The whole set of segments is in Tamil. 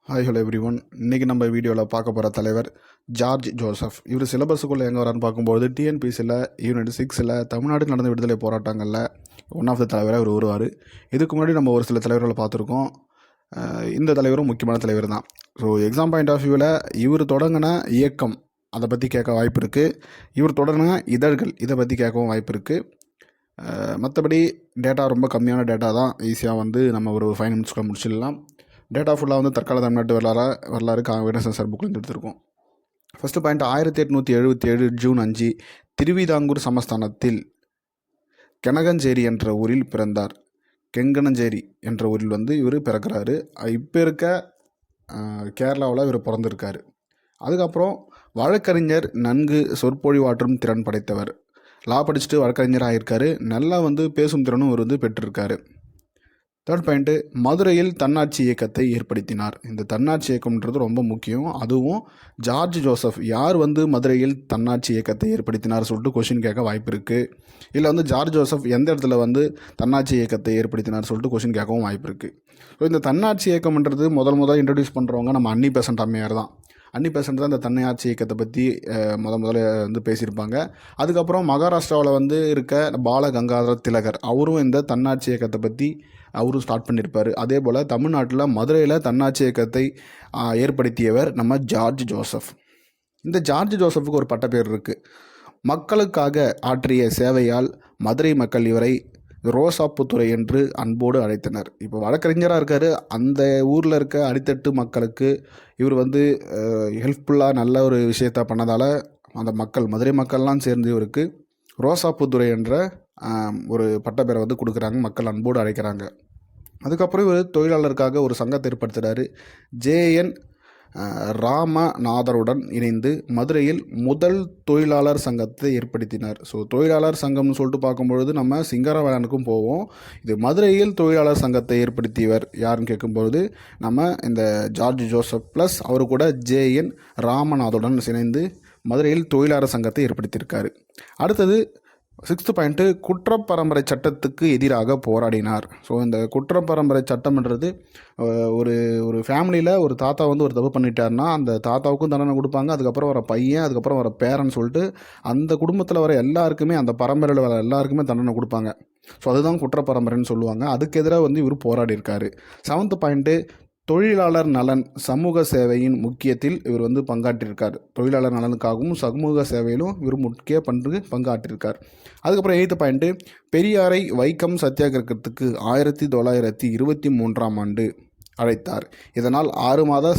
Hi hello every one. இன்றைக்கி நம்ம வீடியோவில் பார்க்க போகிற தலைவர் ஜார்ஜ் ஜோசப். இவர் சிலபஸுக்குள்ளே எங்கே வரான்னு பார்க்கும்போது டிஎன்பிசியில் யூனிட் 6ல் தமிழ்நாடு நடந்த விடுதலை போராட்டங்களில் ஒன் ஆஃப் த தலைவராக இவர் வருவார். இதுக்கு முன்னாடி நம்ம ஒரு சில தலைவர்களை பார்த்துருக்கோம். இந்த தலைவரும் முக்கியமான தலைவர் தான். ஸோ எக்ஸாம் பாயிண்ட் ஆஃப் வியூவில் இவர் தொடங்கின இயக்கம் அதை பற்றி கேட்க வாய்ப்பு இருக்குது. இவர் தொடங்கின இதழ்கள் இதை பற்றி கேட்கவும் வாய்ப்பு இருக்குது. மற்றபடி டேட்டா ரொம்ப கம்மியான டேட்டா தான், ஈஸியாக நம்ம ஒரு 5 நிமிட்ஸ்க்குள்ள முடிச்சிடலாம். டேட்டா ஃபுல்லாக தற்கால தமிழ்நாட்டு வரலாறு வினசன் சார் புக்கில் எடுத்திருக்கோம். ஃபஸ்ட்டு பாயிண்ட், 1877 ஜூன் 5 திருவிதாங்கூர் சமஸ்தானத்தில் கெனகஞ்சேரி என்ற ஊரில் பிறந்தார். கெங்கனஞ்சேரி என்ற ஊரில் இவர் பிறக்கிறாரு. இப்போ இருக்க கேரளாவில் இவர் பிறந்திருக்காரு. அதுக்கப்புறம் வழக்கறிஞர், நன்கு சொற்பொழிவாற்றும் திறன் படைத்தவர். லா படிச்சுட்டு வழக்கறிஞர் ஆகியிருக்காரு. நல்லா பேசும் திறனும் இவர் பெற்றிருக்காரு. தேர்ட் பாயிண்ட்டு, மதுரையில் தன்னாட்சி இயக்கத்தை ஏற்படுத்தினார். இந்த தன்னாட்சி இயக்கம்ன்றது ரொம்ப முக்கியம். அதுவும் ஜார்ஜ் ஜோசப் யார் மதுரையில் தன்னாட்சி இயக்கத்தை ஏற்படுத்தினார் சொல்லிட்டு கொஷின் கேட்க வாய்ப்பு இருக்குது. இல்லை ஜார்ஜ் ஜோசப் எந்த இடத்துல தன்னாட்சி இயக்கத்தை ஏற்படுத்தினார் சொல்லிட்டு கொஷின் கேட்கவும் வாய்ப்பு இருக்குது. ஸோ இந்த தன்னாட்சி இயக்கம்ன்றது முதல் இன்ட்ரடியூஸ் பண்ணுறவங்க நம்ம அன்னி பெசன்ட் அம்மையார் தான். அன்னி பெசன்ட் தான் இந்த தன்னாட்சி இயக்கத்தை பற்றி முதல்ல பேசியிருப்பாங்க. அதுக்கப்புறம் மகாராஷ்டிராவில் இருக்க பால கங்காதர திலகர் அவரும் இந்த தன்னாட்சி இயக்கத்தை பற்றி அவரும் ஸ்டார்ட் பண்ணியிருப்பார். அதே போல் தமிழ்நாட்டில் மதுரையில் தன்னாட்சி இயக்கத்தை ஏற்படுத்தியவர் நம்ம ஜார்ஜ் ஜோசப். இந்த ஜார்ஜ் ஜோசப்புக்கு ஒரு பட்டப்பேர் இருக்குது. மக்களுக்காக ஆற்றிய சேவையால் மதுரை மக்கள் இவரை ரோசாப்புத்துறை என்று அன்போடு அழைத்தனர். இப்போ வழக்கறிஞராக இருக்கார். அந்த ஊரில் இருக்க அடித்தட்டு மக்களுக்கு இவர் ஹெல்ப்ஃபுல்லாக நல்ல ஒரு விஷயத்தை பண்ணதால் அந்த மதுரை மக்கள்லாம் சேர்ந்து இவருக்கு ரோசாப்புத்துறை என்ற ஒரு பட்டப்பேரை கொடுக்குறாங்க. மக்கள் அன்போடு அழைக்கிறாங்க. அதுக்கப்புறம் இவர் தொழிலாளருக்காக ஒரு சங்கத்தை ஏற்படுத்துகிறாரு. ஜேஎன் ராமநாதருடன் இணைந்து மதுரையில் முதல் தொழிலாளர் சங்கத்தை ஏற்படுத்தினார். ஸோ தொழிலாளர் சங்கம்னு சொல்லிட்டு பார்க்கும்பொழுது நம்ம சிங்கரவேலனுக்கும் போவோம். இது மதுரையில் தொழிலாளர் சங்கத்தை ஏற்படுத்தியவர் யாருன்னு கேட்கும்பொழுது நம்ம இந்த ஜார்ஜ் ஜோசப் ப்ளஸ் அவரு கூட ஜேஎன் ராமநாதருடன் இணைந்து மதுரையில் தொழிலாளர் சங்கத்தை ஏற்படுத்தியிருக்காரு. அடுத்தது 6th பாயிண்ட்டு, குற்றப்பரம்பரை சட்டத்துக்கு எதிராக போராடினார். ஸோ இந்த குற்றப்பரம்பரை சட்டம்ன்றது ஒரு ஒரு ஃபேமிலியில் ஒரு தாத்தா ஒரு தப்பு பண்ணிட்டாருன்னா அந்த தாத்தாவுக்கும் தண்டனை கொடுப்பாங்க. அதுக்கப்புறம் வர பையன், அதுக்கப்புறம் வர பேரன்னு சொல்லிட்டு அந்த குடும்பத்தில் வர எல்லாருக்குமே, அந்த பரம்பரையில் வர எல்லாருக்குமே தண்டனை கொடுப்பாங்க. ஸோ அதுதான் குற்றப்பரம்பரைன்னு சொல்லுவாங்க. அதுக்கு எதிராக இவர் போராடி இருக்காரு. 7th பாயிண்ட்டு, தொழிலாளர் நலன் சமூக சேவையின் முக்கியத்தில் இவர் பங்காற்றியிருக்கார். தொழிலாளர் நலனுக்காகவும் சமூக சேவையிலும் இவர் முக்கிய பங்காற்றியிருக்கார். அதுக்கப்புறம் 8th பாயிண்ட்டு, பெரியாரை வைக்கம் சத்தியாகிரகத்துக்கு 1923ஆம் ஆண்டு அழைத்தார். இதனால் 6 மாத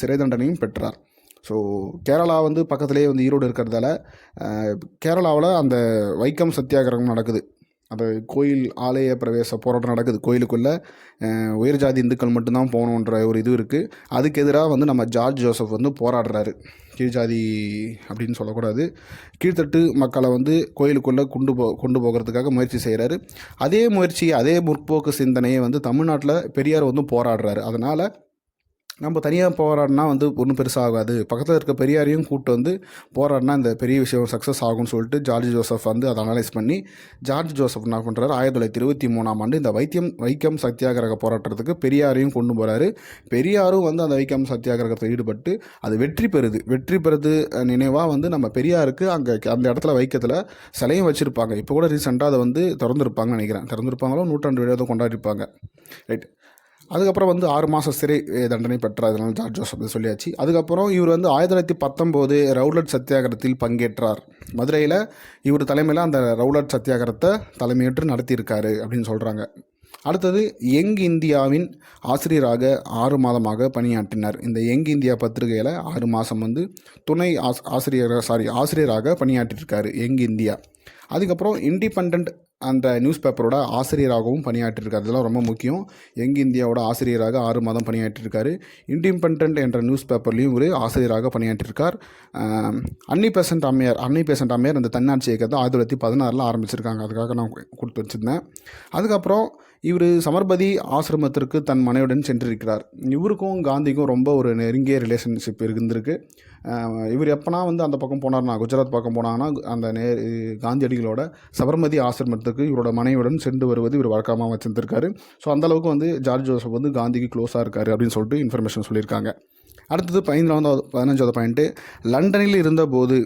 சிறை தண்டனையும் பெற்றார். ஸோ கேரளா பக்கத்துலேயே ஈரோடு இருக்கிறதால கேரளாவில் அந்த வைக்கம் சத்தியாகிரகம் நடக்குது. அந்த கோயில் ஆலய பிரவேச போராட்டம் நடக்குது. கோயிலுக்குள்ளே உயர் ஜாதி இந்துக்கள் மட்டும்தான் போகணுன்ற ஒரு இது இருக்குது. அதுக்கு எதிராக நம்ம ஜார்ஜ் ஜோசப் போராடுறாரு. கீழ் ஜாதி அப்படின்னு சொல்லக்கூடாது, கீழ்த்தட்டு மக்களை கோயிலுக்குள்ளே கொண்டு போகிறதுக்காக முயற்சி செய்கிறாரு. அதே முயற்சி, அதே முற்போக்கு சிந்தனையை தமிழ்நாட்டில் பெரியார் போராடுறாரு. அதனால் நம்ம தனியாக போராடினா ஒன்றும் பெருசாகாது, பக்கத்தில் இருக்க பெரியாரையும் கூப்பிட்டு போராடினா இந்த பெரிய விஷயம் சக்ஸஸ் ஆகும்னு சொல்லிட்டு ஜார்ஜ் ஜோசப் அதை அனலைஸ் பண்ணி ஜார்ஜ் ஜோசப் என்ன பண்ணுறாரு, 1923ஆம் ஆண்டு இந்த வைக்கம் சத்தியாகிரக போராட்டத்துக்கு பெரியாரையும் கொண்டு போகிறாரு. பெரியாரும் அந்த வைக்கம் சத்தியாகிரகத்தில் ஈடுபட்டு அது வெற்றி பெறுது நினைவாக நம்ம பெரியாருக்கு அந்த இடத்துல வைக்கத்தில் சிலையும் வச்சுருப்பாங்க. இப்போ கூட ரீசெண்டாக அதை திறந்துருப்பாங்கன்னு நினைக்கிறேன். திறந்துருப்பாங்களோ 100ஆண்டு விழாவை கொண்டாடிருப்பாங்க. ரைட். அதுக்கப்புறம் 6 மாத சிறை தண்டனை பெற்றார். அதனால் ஜார்ஜ் ஜோசப் சொல்லியாச்சு. அதுக்கப்புறம் இவர் 1919 ரவுலட் சத்தியாகிரகத்தில் பங்கேற்றார். மதுரையில் இவர் தலைமையில் அந்த ரவுலட் சத்தியாகிரகத்தை தலைமையேற்று நடத்தியிருக்காரு அப்படின்னு சொல்கிறாங்க. அடுத்தது யங் இந்தியாவின் ஆசிரியராக 6 மாதமாக பணியாற்றினார். இந்த யங் இந்தியா பத்திரிகையில் 6 மாதம் துணை ஆசிரியராக பணியாற்றியிருக்காரு யங் இந்தியா. அதுக்கப்புறம் இண்டிபெண்ட் அந்த நியூஸ் பேப்பரோட ஆசிரியராகவும் பணியாற்றிருக்காரு. இதெல்லாம் ரொம்ப முக்கியம். யங் இந்தியாவோட ஆசிரியராக 6 மாதம் பணியாற்றிருக்காரு. இண்டிபெண்ட் என்ற நியூஸ் பேப்பர்லேயும் ஒரு ஆசிரியராக பணியாற்றிருக்கார். அன்னி பெசன்ட் அம்மையார் அந்த தன்னாட்சி இயக்கத்தை 1916 ஆரம்பிச்சிருக்காங்க. அதுக்காக நான் கொடுத்து வச்சுருந்தேன். அதுக்கப்புறம் இவர் சமர்பதி ஆசிரமத்திற்கு தன் மனைவியுடன் சென்றிருக்கிறார். இவருக்கும் காந்திக்கும் ரொம்ப ஒரு நெருங்கிய ரிலேஷன்ஷிப் இருந்திருக்கு. இவர் எப்போனா வந்து அந்த பக்கம் போனார்னா, குஜராத் பக்கம் போனாங்கன்னா அந்த காந்தியடிகளோட சபர்மதி ஆசிரமத்துக்கு இவரோட மனைவியுடன் சென்று வருவது இவர் வழக்கமாக வச்சுருந்துருக்காரு. ஸோ அந்தளவுக்கு வந்து ஜார்ஜ் ஜோசப் வந்து காந்திக்கு க்ளோஸாக இருக்கார் அப்படின்னு சொல்லிட்டு இன்ஃபர்மேஷன் சொல்லியிருக்காங்க. அடுத்தது 15வது பாயிண்ட்டு, லண்டனில் இருந்தபோது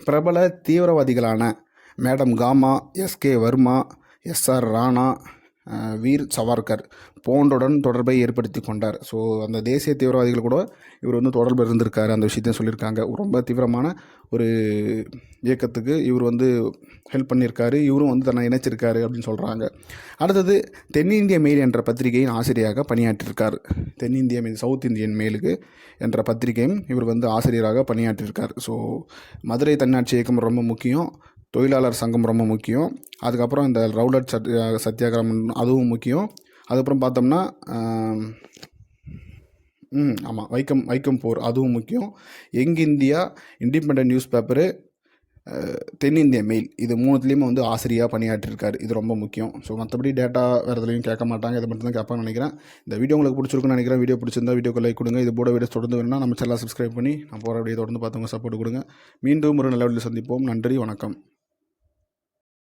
பிரபல தீவிரவாதிகளான madam Cama, S K Varma, S R Rana, Veer Savarkar போன்றுடன் தொடர்பை ஏற்படுத்தி கொண்டார். ஸோ அந்த தேசிய தீவிரவாதிகள் கூட இவர் வந்து தொடர்பு இருந்திருக்காரு, அந்த விஷயத்தையும் சொல்லியிருக்காங்க. ரொம்ப தீவிரமான ஒரு இயக்கத்துக்கு இவர் வந்து ஹெல்ப் பண்ணியிருக்காரு, இவரும் வந்து தன்னை இணைச்சிருக்காரு அப்படின்னு சொல்கிறாங்க. அடுத்தது தென்னிந்திய மெயில் என்ற பத்திரிகையின் ஆசிரியராக பணியாற்றியிருக்கார். தென்னிந்திய மெயில், சவுத் இந்தியன் மெயிலுக்கு என்ற பத்திரிகையும் இவர் வந்து ஆசிரியராக பணியாற்றியிருக்கார். ஸோ மதுரை தன்னாட்சி இயக்கம் ரொம்ப முக்கியம், தொழிலாளர் சங்கம் ரொம்ப முக்கியம், அதுக்கப்புறம் இந்த ரவுலட் சத்தியாகிரகம் அதுவும் முக்கியம். அதுக்கப்புறம் பார்த்தோம்னா ஆமாம், வைக்கம் போர் அதுவும் முக்கியம். Young India, independent news paper, தென்னிந்திய மெயில், இது 3த்துலேயுமே வந்து ஆசிரியராக பணியாற்றிருக்காரு. இது ரொம்ப முக்கியம். ஸோ மற்றபடி டேட்டா வேறு எதுலையும் கேட்க மாட்டாங்க, இதை மட்டும் தான் கேட்பாங்கன்னு நினைக்கிறேன். இந்த வீடியோ உங்களுக்கு பிடிச்சிருக்குன்னு நினைக்கிறேன். வீடியோ பிடிச்சிருந்தா வீடியோக்கு லைக் கொடுங்க. இது போட வீடியோஸ் தொடர்ந்து வேணும்னா நம்ம சேனலை சப்ஸ்கிரைப் பண்ணி நான் போகிற வீடியோ தொடர்ந்து பார்த்தவங்க சப்போர்ட் கொடுங்க. மீண்டும் ஒரு நல்ல வீடியோ சந்திப்போம். நன்றி, வணக்கம்.